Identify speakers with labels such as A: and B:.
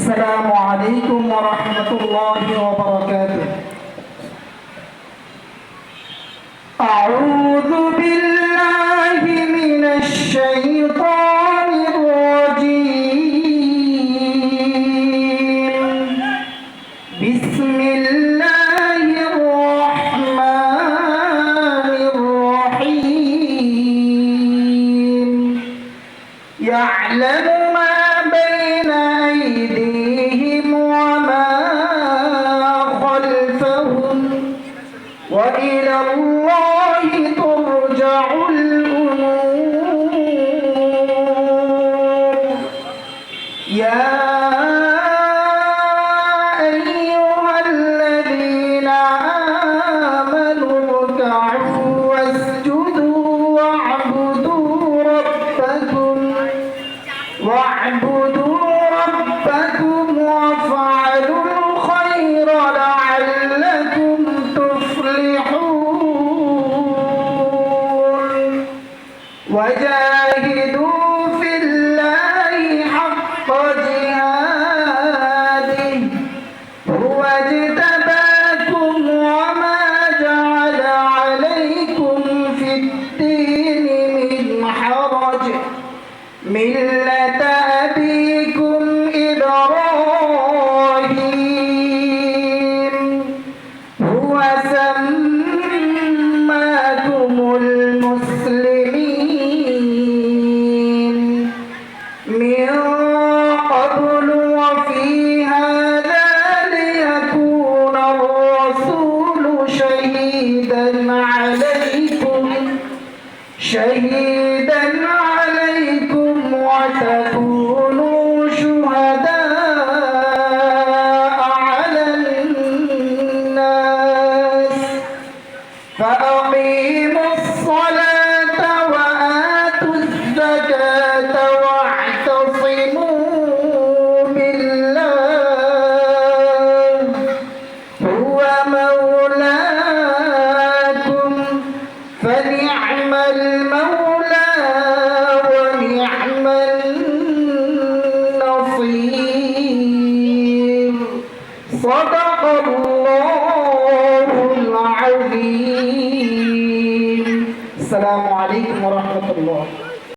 A: السلام عليكم ورحمة الله وبركاته. أعوذ بالله من الشيطان الرجيم. بسم الله الرحمن الرحيم. يعلم ما بين أيديهم وما خلفهم وإلى الله ترجع الأمور. يا أيها الذين آمنوا اركعوا واسجدوا واعبدوا ربكم وافعلوا الخير لعلكم تفلحون. وجاهدوا في الله حق جهاده هو اجتباكم وما جعل عليكم في الدين من حرج ملة أبيكم إبراهيم هو سماكم المسلمين من قبل وفي هذا ليكون الرسول شهيدا عليكم وتكونوا شهداء على الناس فأقيموا الصلاة وآتوا الزكاة واعتصموا بالله هو مولاكم فنعم المولى ونعم النصير. صدق